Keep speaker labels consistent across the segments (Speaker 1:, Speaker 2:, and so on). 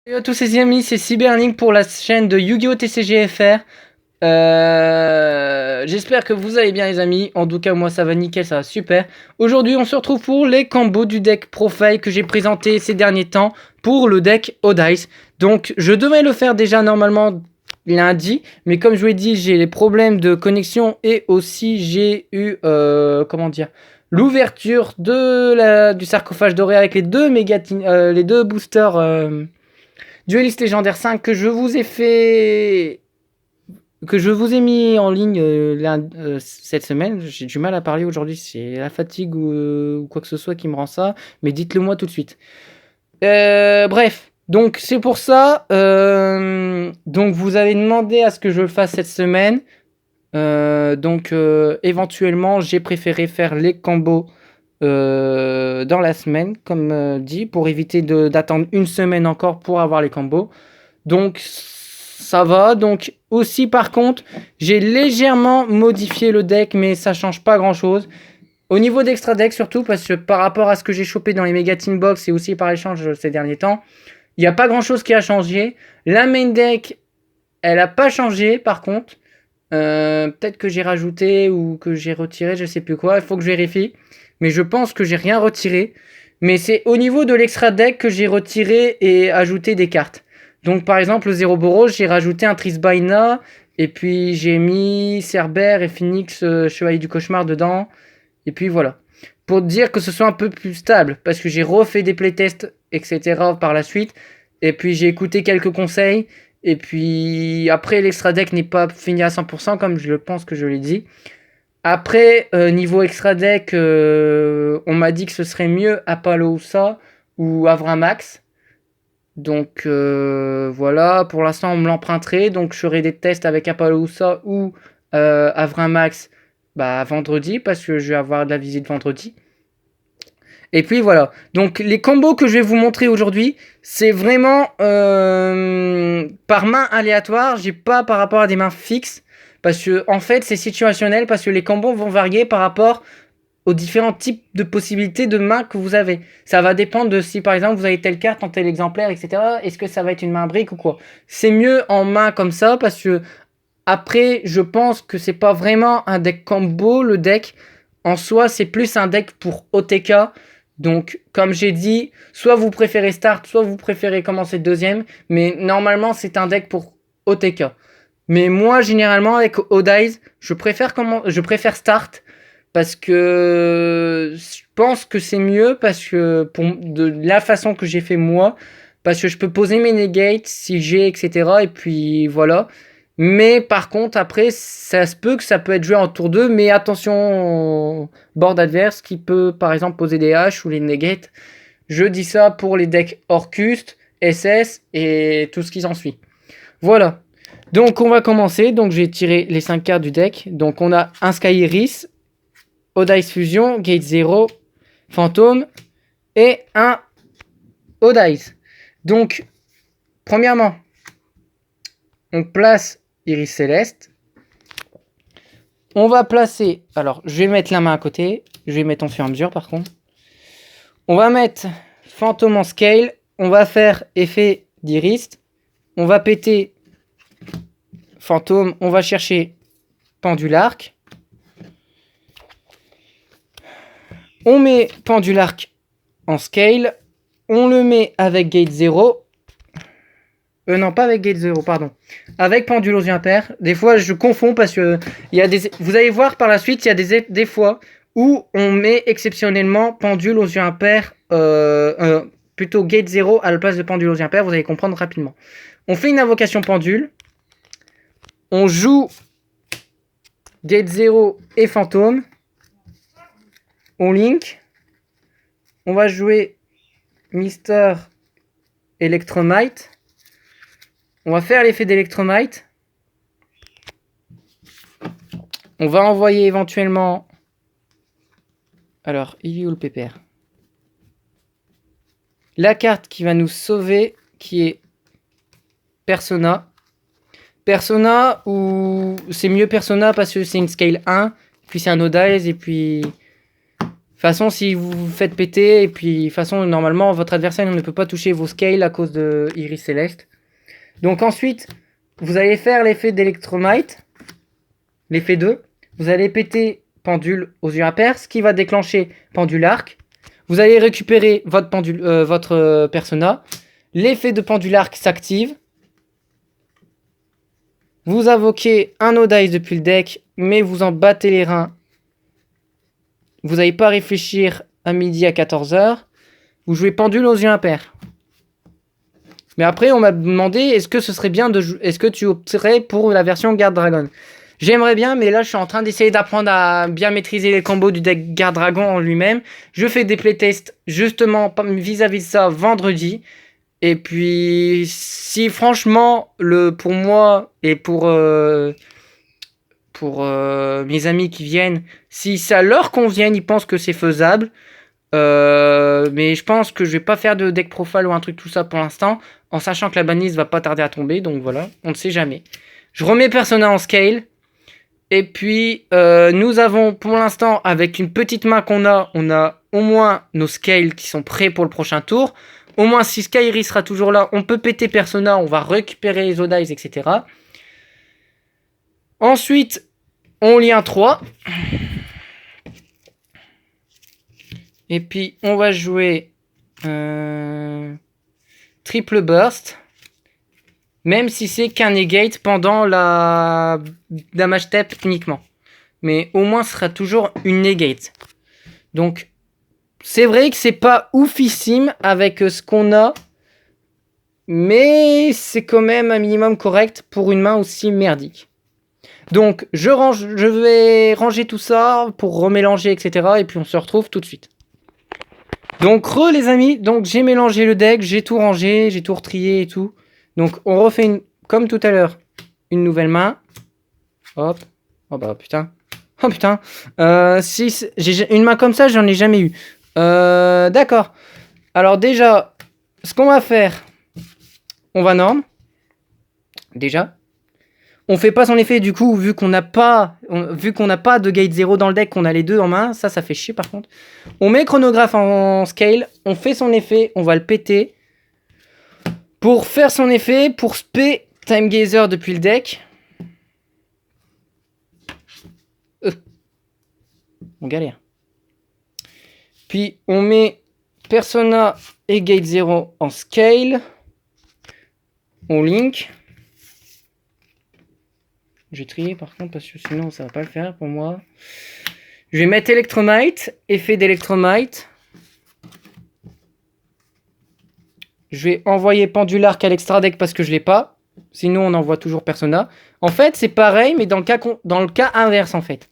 Speaker 1: Salut à tous les amis, c'est Cyberlink pour la chaîne de Yu-Gi-Oh! TCGFR. J'espère que vous allez bien les amis, en tout cas moi ça va nickel, ça va super. Aujourd'hui on se retrouve pour les combos du deck Profile que j'ai présenté ces derniers temps pour le deck Odice. Donc je devais le faire déjà normalement lundi, mais comme je vous l'ai dit j'ai les problèmes de connexion et aussi j'ai eu, comment dire, l'ouverture du sarcophage doré avec les deux boosters... Dueliste légendaire 5 que je vous ai fait, que je vous ai mis en ligne cette semaine. J'ai du mal à parler aujourd'hui, c'est la fatigue ou quoi que ce soit qui me rend ça, mais dites-le moi tout de suite. Bref, donc c'est pour ça. Donc vous avez demandé à ce que je le fasse cette semaine. Éventuellement, j'ai préféré faire les combos dans la semaine, comme dit, pour éviter d'attendre une semaine encore pour avoir les combos. Donc ça va. Donc aussi par contre, j'ai légèrement modifié le deck, mais ça change pas grand chose. Au niveau d'extra deck surtout, parce que par rapport à ce que j'ai chopé dans les Mega Team Box et aussi par échange ces derniers temps, il n'y a pas grand chose qui a changé. La main deck, elle a pas changé par contre. Peut-être que j'ai rajouté ou que j'ai retiré, je sais plus quoi, il faut que je vérifie. Mais je pense que j'ai rien retiré. Mais c'est au niveau de l'extra deck que j'ai retiré et ajouté des cartes. Donc par exemple, le Zero Boros, j'ai rajouté un Trisbaina. Et puis j'ai mis Cerbère et Phoenix, Chevalier du Cauchemar dedans. Et puis voilà. Pour dire que ce soit un peu plus stable. Parce que j'ai refait des playtests, etc. par la suite. Et puis j'ai écouté quelques conseils. Et puis après, l'extra deck n'est pas fini à 100%, comme je pense que je l'ai dit. Après, niveau extra deck, on m'a dit que ce serait mieux Apollousa ou Avramax. Donc voilà, pour l'instant on me l'emprunterait. Donc je ferai des tests avec Apollousa ou Avramax vendredi, parce que je vais avoir de la visite vendredi. Et puis voilà, donc les combos que je vais vous montrer aujourd'hui, c'est vraiment par main aléatoire, j'ai pas par rapport à des mains fixes, parce que en fait c'est situationnel, parce que les combos vont varier par rapport aux différents types de possibilités de mains que vous avez. Ça va dépendre de si par exemple vous avez telle carte en tel exemplaire, etc. Est-ce que ça va être une main brique ou quoi. C'est mieux en main comme ça, parce que après je pense que c'est pas vraiment un deck combo, le deck en soi c'est plus un deck pour OTK. Donc, comme j'ai dit, soit vous préférez start, soit vous préférez commencer deuxième. Mais normalement, c'est un deck pour OTK. Mais moi, généralement, avec Odize, je préfère start. Parce que je pense que c'est mieux. Parce que de la façon que j'ai fait moi. Parce que je peux poser mes negates si j'ai, etc. Et puis voilà. Mais par contre, après, ça se peut que ça peut être joué en tour 2, mais attention au board adverse qui peut par exemple poser des haches ou les negates. Je dis ça pour les decks Orcust, SS et tout ce qui s'ensuit. Voilà. Donc on va commencer. Donc j'ai tiré les 5 cartes du deck. Donc on a un Sky Iris, Odice Fusion, Gate 0, Fantôme et un Odice. Donc, premièrement, on place Iris Céleste. On va placer... Alors, je vais mettre la main à côté. Je vais mettre en fur et à mesure, par contre. On va mettre Fantôme en scale. On va faire effet d'Iris. On va péter Fantôme. On va chercher Pendularc. On met Pendularc en scale. On le met avec Gate 0. Non, pas avec Gate 0, pardon. Avec Pendule aux yeux impairs. Des fois, je confonds parce que il y a des... vous allez voir par la suite, il y a des fois où on met exceptionnellement Pendule aux yeux impairs, plutôt Gate 0 à la place de Pendule aux yeux impairs. Vous allez comprendre rapidement. On fait une invocation Pendule. On joue Gate 0 et Fantôme. On link. On va jouer Mister Electromite. On va faire l'effet d'Electromite. On va envoyer éventuellement... Alors, il est où le pépère? La carte qui va nous sauver, qui est Persona. Persona, ou c'est mieux Persona parce que c'est une scale 1, puis c'est un Odize, et puis... façon, si vous vous faites péter, et puis de toute façon, normalement, votre adversaire ne peut pas toucher vos scales à cause de Iris Céleste. Donc ensuite, vous allez faire l'effet d'Electromite, l'effet 2. Vous allez péter pendule aux yeux impairs, ce qui va déclencher pendule arc. Vous allez récupérer votre persona. L'effet de pendule arc s'active. Vous invoquez un Odice depuis le deck, mais vous en battez les reins. Vous n'allez pas réfléchir à midi à 14h. Vous jouez pendule aux yeux impairs. Mais après, on m'a demandé, est-ce que ce serait bien de jouer... Est-ce que tu opterais pour la version Garde Dragon? J'aimerais bien, mais là, je suis en train d'essayer d'apprendre à bien maîtriser les combos du deck Garde Dragon en lui-même. Je fais des playtests, justement, vis-à-vis de ça, vendredi. Et puis, si franchement, pour moi et pour mes amis qui viennent, si ça leur convient, ils pensent que c'est faisable. Mais je pense que je vais pas faire de deck profile ou un truc tout ça pour l'instant, en sachant que la banlist va pas tarder à tomber, donc voilà, on ne sait jamais. Je remets Persona en scale, et puis nous avons pour l'instant, avec une petite main qu'on a, on a au moins nos scales qui sont prêts pour le prochain tour. Au moins si Skyri sera toujours là, on peut péter Persona, on va récupérer les Odice, etc. Ensuite, on lit un 3. Et puis, on va jouer triple burst. Même si c'est qu'un negate pendant la damage step uniquement. Mais au moins, ce sera toujours une negate. Donc, c'est vrai que c'est pas oufissime avec ce qu'on a. Mais c'est quand même un minimum correct pour une main aussi merdique. Donc, je vais ranger tout ça pour remélanger, etc. Et puis, on se retrouve tout de suite. Donc les amis, donc j'ai mélangé le deck, j'ai tout rangé, j'ai tout retrié et tout. Donc on refait comme tout à l'heure, une nouvelle main. Hop. Oh bah putain. Oh putain. J'ai une main comme ça, j'en ai jamais eu. D'accord. Alors déjà, ce qu'on va faire, on va norme. Déjà. On fait pas son effet du coup, vu qu'on n'a pas de gate 0 dans le deck, qu'on a les deux en main, ça fait chier par contre. On met chronographe en scale, on fait son effet, on va le péter. Pour faire son effet, pour spé Time Gazer depuis le deck. On galère. Puis on met Persona et gate 0 en scale. On link. Je vais trier par contre parce que sinon ça va pas le faire pour moi. Je vais mettre Electromite, effet d'Electromite. Je vais envoyer Pendularc à l'extra deck parce que je l'ai pas. Sinon on envoie toujours Persona. En fait c'est pareil mais dans le cas inverse en fait.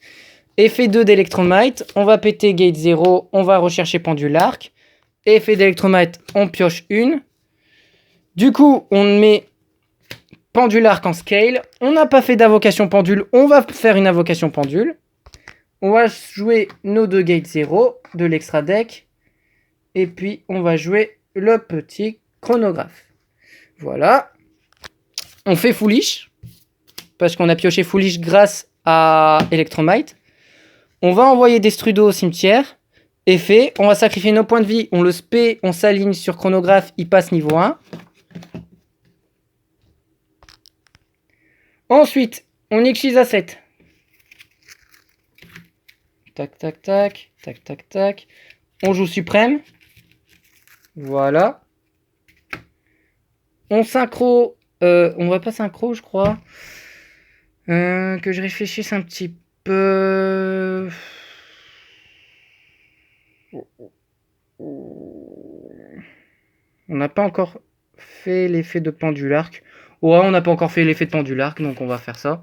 Speaker 1: Effet 2 d'Electromite, on va péter Gate 0, on va rechercher Pendularc. Effet d'Electromite, on pioche une. Du coup on met Pendularc en scale. On n'a pas fait d'invocation pendule. On va faire une invocation pendule. On va jouer nos deux Gate 0 de l'extra deck. Et puis, on va jouer le petit chronographe. Voilà. On fait foolish. Parce qu'on a pioché foolish grâce à Electromite. On va envoyer Destrudo au cimetière. Effet. On va sacrifier nos points de vie. On le spé. On s'aligne sur chronographe. Il passe niveau 1. Ensuite, on X à 7. Tac, tac, tac. Tac, tac, tac. On joue suprême. Voilà. On synchro. On va pas synchro, je crois. Que je réfléchisse un petit peu. On n'a pas encore fait l'effet de Pendularc. Ouais, on n'a pas encore fait l'effet de Pendularc, donc on va faire ça.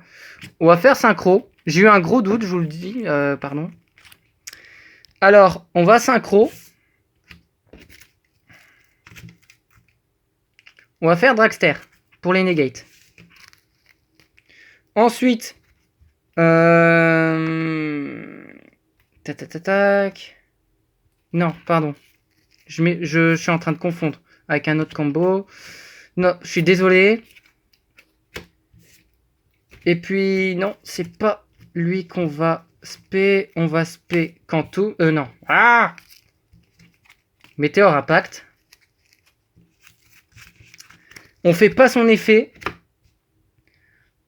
Speaker 1: On va faire synchro. J'ai eu un gros doute, je vous le dis. Pardon. Alors, on va synchro. On va faire Dragster pour les negates. Ensuite, tac. Non, pardon. Je suis en train de confondre avec un autre combo. Non, je suis désolé. Et puis, non, c'est pas lui qu'on va spé, on va spé Cantou. Non. Ah, Météore Impact. On fait pas son effet.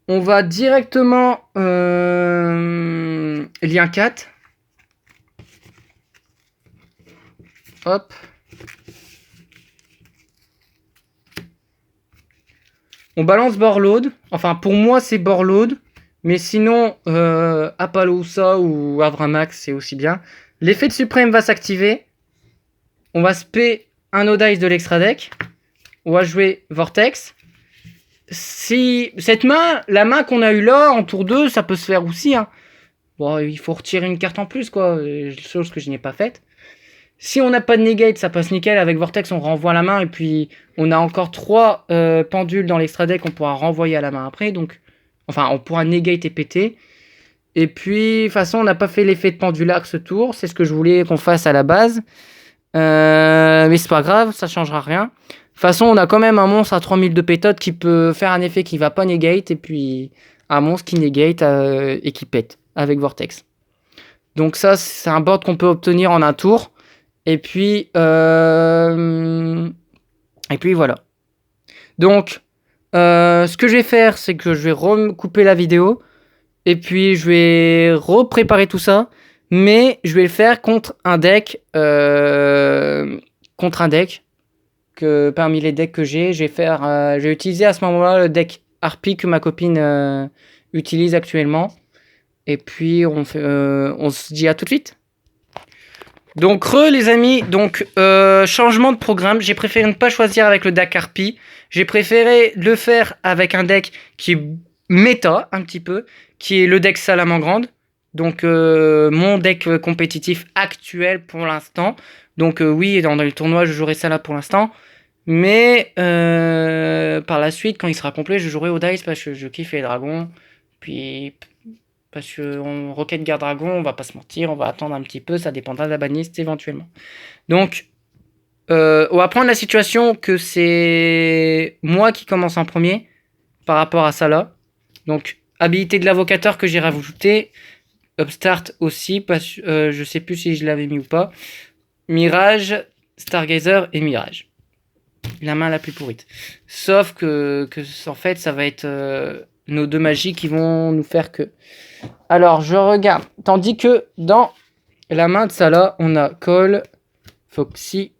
Speaker 1: On va directement lien 4. Hop. On balance Borload. Enfin, pour moi, c'est Borload. Mais sinon, Appalousa ou Avramax, c'est aussi bien. L'effet de Suprême va s'activer. On va spé un Odice de l'extra deck. On va jouer Vortex. Si cette main, la main qu'on a eu là en tour 2, ça peut se faire aussi. Hein. Bon, il faut retirer une carte en plus, quoi. Chose que je n'ai pas faite. Si on n'a pas de negate, ça passe nickel. Avec Vortex, on renvoie la main. Et puis, on a encore 3 pendules dans l'extra deck qu'on pourra renvoyer à la main après. Donc, enfin, on pourra negate et péter. Et puis, de toute façon, on n'a pas fait l'effet de pendulaire ce tour. C'est ce que je voulais qu'on fasse à la base. Mais c'est pas grave, ça changera rien. De toute façon, on a quand même un monstre à 3000 de pétote qui peut faire un effet qui va pas negate. Et puis, un monstre qui negate et qui pète avec Vortex. Donc ça, c'est un board qu'on peut obtenir en un tour. Et puis voilà. Donc, ce que je vais faire, c'est que je vais recouper la vidéo. Et puis, je vais repréparer tout ça. Mais je vais le faire contre un deck. Que parmi les decks que j'ai, je vais utiliser à ce moment-là le deck Harpie que ma copine utilise actuellement. Et puis, on se dit à tout de suite. Donc les amis, donc changement de programme, j'ai préféré ne pas choisir avec le deck Harpie, j'ai préféré le faire avec un deck qui est méta un petit peu, qui est le deck Salamandre, donc mon deck compétitif actuel pour l'instant. Donc oui, dans le tournoi je jouerai ça là pour l'instant, mais par la suite quand il sera complet je jouerai au Dice parce que je kiffe les dragons, puis parce que Rocket Guard Dragon, on va pas se mentir, on va attendre un petit peu, ça dépendra de la banliste éventuellement. Donc, on va prendre la situation que c'est moi qui commence en premier par rapport à ça là. Donc, habilité de l'avocateur que j'ai rajouté. Upstart aussi, parce, je sais plus si je l'avais mis ou pas. Mirage, Stargazer et Mirage. La main la plus pourrite. Sauf que en fait, ça va être nos deux magies qui vont nous faire que. Alors, je regarde. Tandis que dans la main de Salah, on a Cole, Foxy,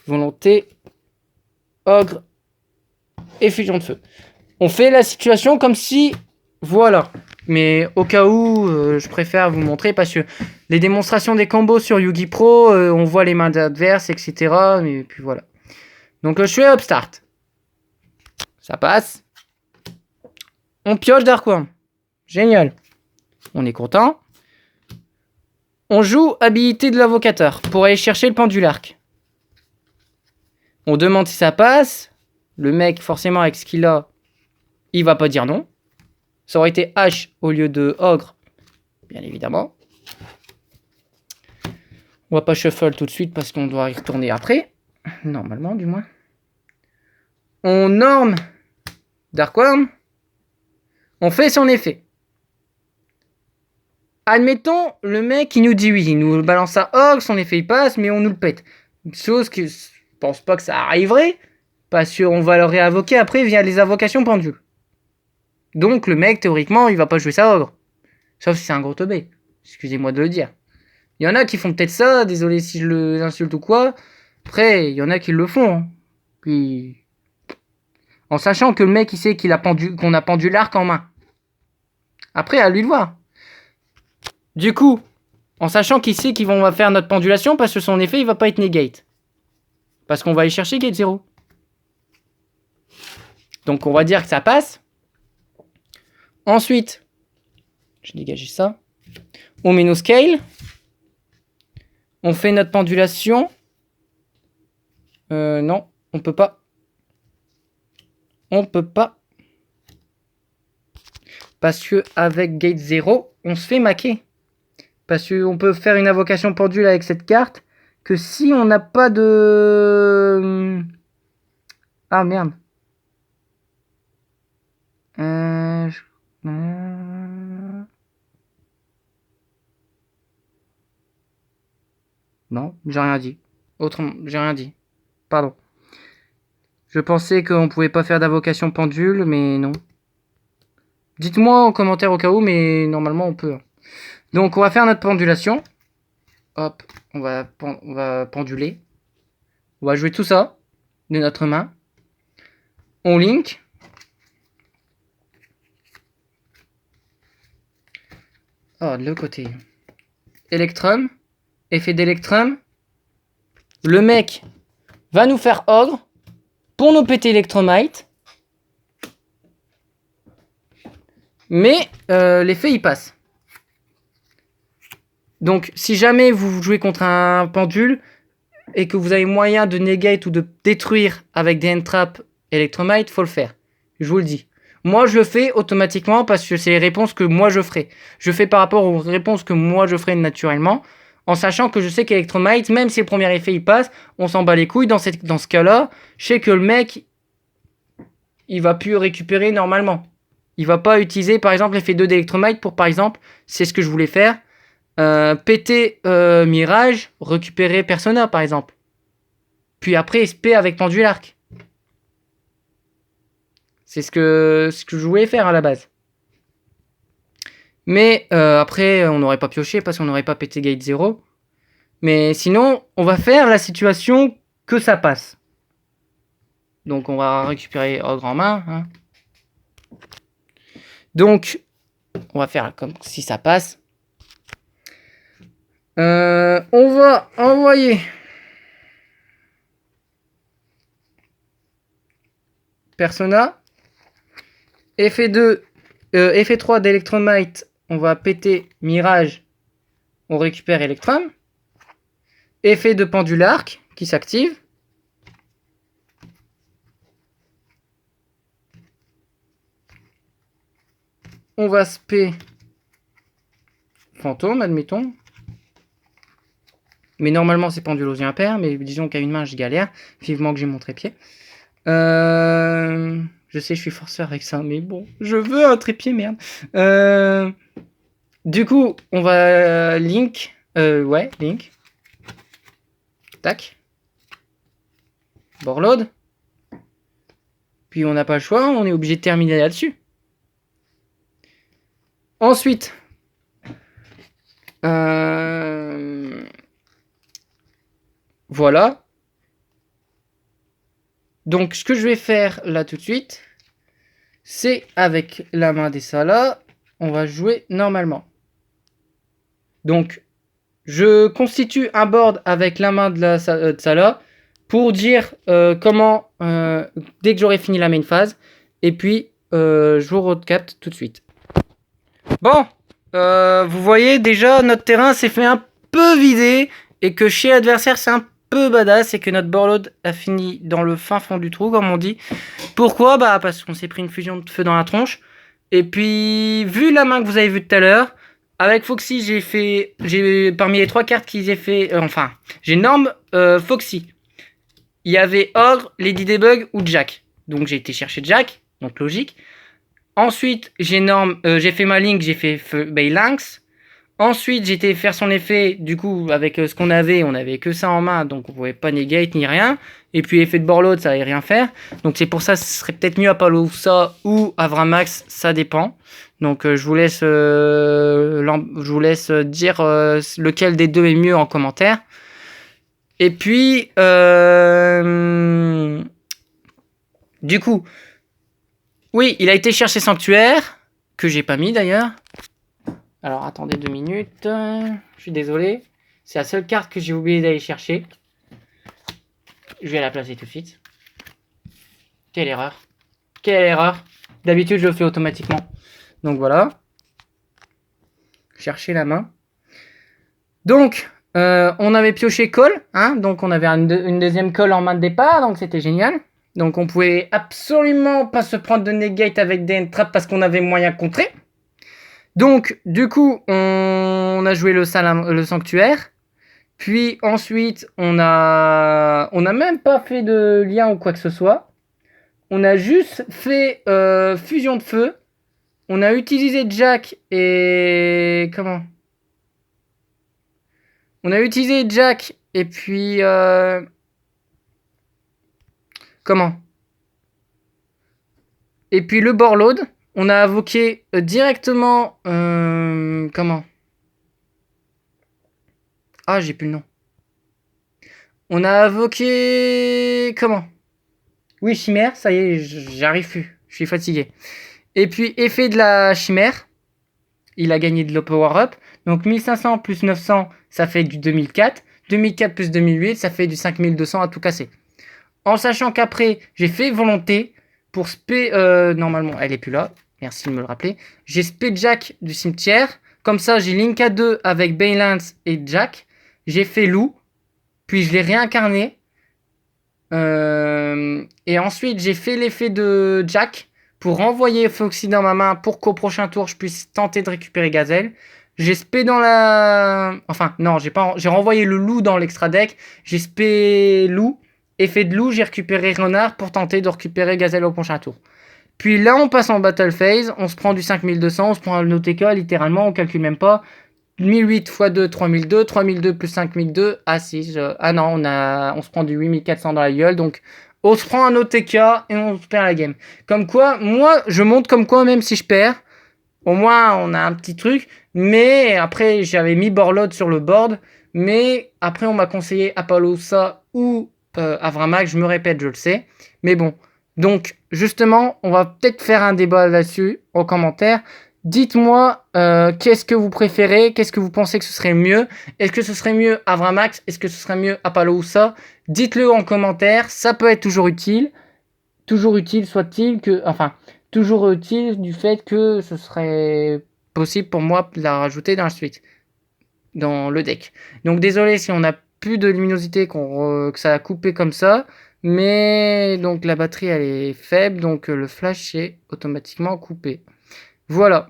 Speaker 1: Volonté, Ogre et Fusion de Feu. On fait la situation comme si... Voilà. Mais au cas où, je préfère vous montrer parce que les démonstrations des combos sur Yugi Pro, on voit les mains d'adverses, etc. Et puis voilà. Donc je fais Upstart. Ça passe. On pioche Darkworm. Génial. On est content. On joue habilité de l'avocateur pour aller chercher le pendularc. On demande si ça passe. Le mec, forcément, avec ce qu'il a, il va pas dire non. Ça aurait été H au lieu de Ogre, bien évidemment. On va pas shuffle tout de suite parce qu'on doit y retourner après. Normalement, du moins. On norme Darkworm. On fait son effet. Admettons, le mec, il nous dit oui. Il nous balance à Ogre, son effet il passe, mais on nous le pète. Une chose que je pense pas que ça arriverait. Parce qu'on va le réinvoquer après via les invocations pendules. Donc le mec, théoriquement, il va pas jouer ça Ogre. Sauf si c'est un gros teubé. Excusez-moi de le dire. Il y en a qui font peut-être ça, désolé si je les insulte ou quoi. Après, il y en a qui le font. Hein. Puis... En sachant que le mec, il sait qu'on a pendu l'arc en main. Après, à lui de voir. Du coup, en sachant qu'il sait qu'ils vont faire notre pendulation, parce que son effet, il va pas être negate. Parce qu'on va aller chercher gate 0. Donc on va dire que ça passe. Ensuite, je dégage ça. On met nos scales. On fait notre pendulation. Non, on peut pas. On peut pas. Parce que avec gate 0, on se fait maquer. Parce qu'on peut faire une invocation pendule avec cette carte. Que si on n'a pas de... Ah merde. Non, j'ai rien dit. Autrement, j'ai rien dit. Pardon. Je pensais qu'on pouvait pas faire d'invocation pendule, mais non. Dites-moi en commentaire au cas où, mais normalement on peut. Donc on va faire notre pendulation. Hop, on va penduler. On va jouer tout ça de notre main. On link. Oh, de l'autre côté. Electrum. Effet d'Electrum. Le mec va nous faire ogre pour nous péter Electromite. Mais l'effet il passe. Donc si jamais vous jouez contre un pendule et que vous avez moyen de negate ou de détruire avec des end-traps Electromite, faut le faire. Je vous le dis. Moi je le fais automatiquement parce que c'est les réponses que moi je ferai. Je fais par rapport aux réponses que moi je ferai naturellement. En sachant que je sais qu'Electromite, même si le premier effet il passe, on s'en bat les couilles. Dans ce cas-là, je sais que le mec, il va plus récupérer normalement. Il va pas utiliser par exemple l'effet 2 d'Electromite pour par exemple, c'est ce que je voulais faire, péter Mirage, récupérer Persona par exemple. Puis après SP avec Pendularc. C'est ce que je voulais faire à la base. Mais après, on n'aurait pas pioché parce qu'on n'aurait pas pété Gate 0. Mais sinon, on va faire la situation que ça passe. Donc on va récupérer Ogre en main. Hein. Donc, on va faire comme si ça passe. On va envoyer Persona. Effet 2, effet 3 d'Electromite, on va péter Mirage, on récupère Electrum. Effet de Pendularc qui s'active. On va spé Fantôme, admettons. Mais normalement c'est Pendulosien impair, mais disons qu'à une main je galère. Vivement que j'ai mon trépied. Je sais, je suis forceur avec ça, mais bon, je veux un trépied, merde. Du coup, on va link. Ouais, link. Tac. Borload. Puis on n'a pas le choix, on est obligé de terminer là-dessus. Ensuite, voilà. Donc, ce que je vais faire là tout de suite, c'est avec la main des Salas, on va jouer normalement. Donc, je constitue un board avec la main de Salah pour dire comment, dès que j'aurai fini la main phase, et puis je vous recapte tout de suite. Bon, vous voyez déjà notre terrain s'est fait un peu vider et que chez l'adversaire c'est un peu badass et que notre boardload a fini dans le fin fond du trou comme on dit. Pourquoi? Bah parce qu'on s'est pris une fusion de feu dans la tronche. Et puis vu la main que vous avez vue tout à l'heure, avec Foxy j'ai parmi les 3 cartes qu'ils aient fait, j'ai Norm, Foxy. Il y avait Ogre, Lady Debug ou Jack. Donc j'ai été chercher Jack, donc logique. Ensuite, j'ai fait ma link, j'ai fait Lynx. Ensuite, j'ai été faire son effet, du coup, avec ce qu'on avait, on avait que ça en main, donc on pouvait pas negate ni rien. Et puis effet de Borload, ça allait rien faire. Donc c'est pour ça, ce serait peut-être mieux à Palousa ou à Vramax, ça dépend. Donc je vous laisse dire lequel des deux est mieux en commentaire. Et puis, du coup, oui, il a été chercher Sanctuaire, que j'ai pas mis d'ailleurs. Alors attendez 2 minutes, je suis désolé. C'est la seule carte que j'ai oublié d'aller chercher. Je vais la placer tout de suite. Quelle erreur. Quelle erreur. D'habitude je le fais automatiquement. Donc voilà. Chercher la main. Donc, on avait pioché call. Hein, donc on avait une deuxième call en main de départ. Donc c'était génial. Donc on pouvait absolument pas se prendre de negate avec des traps parce qu'on avait moyen de contrer. Donc, du coup, on a joué le sanctuaire. Puis ensuite, on a même pas fait de lien ou quoi que ce soit. On a juste fait fusion de feu. On a utilisé Jack et... Comment? On a utilisé Jack Et puis... comment? Et puis le board on a invoqué directement... comment? Ah, j'ai plus le nom. On a invoqué... Comment? Oui, chimère, ça y est, j'arrive plus. Je suis fatigué. Et puis, effet de la chimère. Il a gagné de le power-up. Donc, 1500 plus 900, ça fait du 2004. 2004 plus 2008, ça fait du 5200 à tout casser. En sachant qu'après, j'ai fait volonté pour spé... normalement, elle est plus là. Merci de me le rappeler. J'ai spé Jack du cimetière. Comme ça, j'ai Link à 2 avec Baylance et Jack. J'ai fait loup. Puis, je l'ai réincarné. Et ensuite, j'ai fait l'effet de Jack pour renvoyer Foxy dans ma main pour qu'au prochain tour, je puisse tenter de récupérer Gazelle. J'ai spé dans la... Enfin, non, j'ai renvoyé le loup dans l'extra deck. J'ai spé loup. Effet de loup, j'ai récupéré renard pour tenter de récupérer Gazelle au prochain tour. Puis là, on passe en battle phase. On se prend du 5200, on se prend un Noteka, littéralement, on calcule même pas. 1008 x 2, 3002, 3002 plus 5002, ah si, ah non, on se prend du 8400 dans la gueule, donc on se prend un OTK et on perd la game. Comme quoi, moi, je monte comme quoi, même si je perds, au moins on a un petit truc, mais après j'avais mis Borlode sur le board, mais après on m'a conseillé Apollousa ou Avramax, je me répète, je le sais, mais bon. Donc justement, on va peut-être faire un débat là-dessus en commentaire. Dites-moi qu'est-ce que vous préférez, qu'est-ce que vous pensez que ce serait mieux. Est-ce que ce serait mieux Avramax? Est-ce que ce serait mieux Apollousa? Dites-le en commentaire, ça peut être toujours utile. Toujours utile soit-il que... Enfin, toujours utile du fait que ce serait possible pour moi de la rajouter dans la suite. Dans le deck. Donc désolé si on n'a plus de luminosité, que ça a coupé comme ça. Mais donc la batterie elle est faible, donc le flash est automatiquement coupé. Voilà.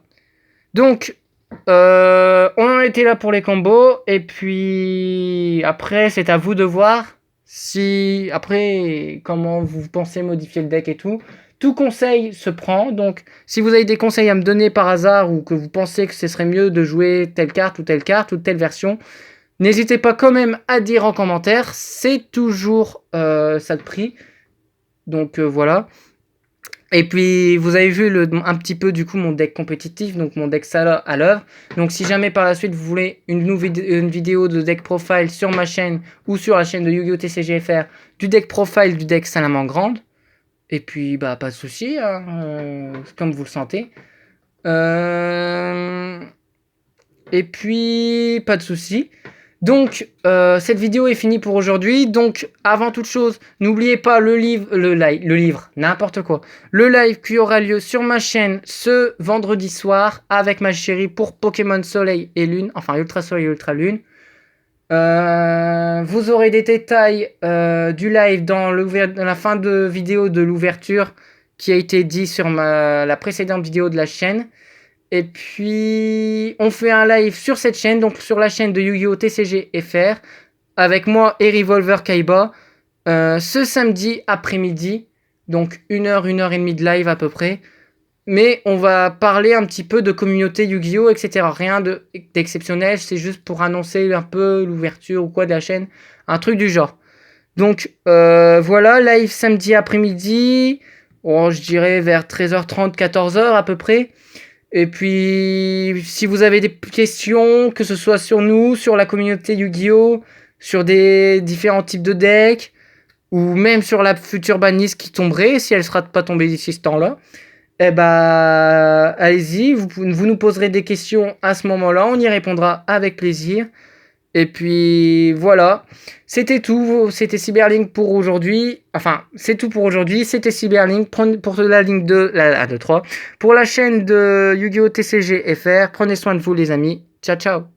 Speaker 1: Donc, on en était là pour les combos. Et puis, après, c'est à vous de voir si, après, comment vous pensez modifier le deck et tout. Tout conseil se prend. Donc, si vous avez des conseils à me donner par hasard ou que vous pensez que ce serait mieux de jouer telle carte ou telle version, n'hésitez pas quand même à dire en commentaire. C'est toujours ça de prix. Donc, voilà. Et puis, vous avez vu un petit peu du coup mon deck compétitif, donc mon deck Sala à l'œuvre. Donc, si jamais par la suite vous voulez une vidéo de deck profile sur ma chaîne ou sur la chaîne de Yu-Gi-Oh! TCGFR, du deck profile du deck Salamandre, et puis, bah, pas de souci, hein, comme vous le sentez. Et puis, pas de souci. Donc, cette vidéo est finie pour aujourd'hui. Donc, avant toute chose, n'oubliez pas le livre, n'importe quoi. Le live qui aura lieu sur ma chaîne ce vendredi soir avec ma chérie pour Pokémon Soleil et Lune. Enfin, Ultra Soleil et Ultra Lune. Vous aurez des détails du live dans la fin de vidéo de l'ouverture qui a été dit sur la précédente vidéo de la chaîne. Et puis, on fait un live sur cette chaîne, donc sur la chaîne de Yu-Gi-Oh! TCG FR, avec moi et Revolver Kaiba, ce samedi après-midi, donc 1h, 1h30 de live à peu près. Mais on va parler un petit peu de communauté Yu-Gi-Oh! Etc. Rien d'exceptionnel, c'est juste pour annoncer un peu l'ouverture ou quoi de la chaîne, un truc du genre. Donc, voilà, live samedi après-midi, je dirais vers 13h30, 14h à peu près. Et puis, si vous avez des questions, que ce soit sur nous, sur la communauté Yu-Gi-Oh!, sur des différents types de decks, ou même sur la future banlist qui tomberait, si elle ne sera pas tombée d'ici ce temps-là, eh ben, allez-y, vous nous poserez des questions à ce moment-là, on y répondra avec plaisir. Et puis voilà, c'était tout, c'était Cyberlink pour aujourd'hui. Enfin, c'est tout pour aujourd'hui, c'était Cyberlink pour la ligne 2, la 2, 3. Pour la chaîne de Yu-Gi-Oh! TCG FR, prenez soin de vous les amis. Ciao, ciao.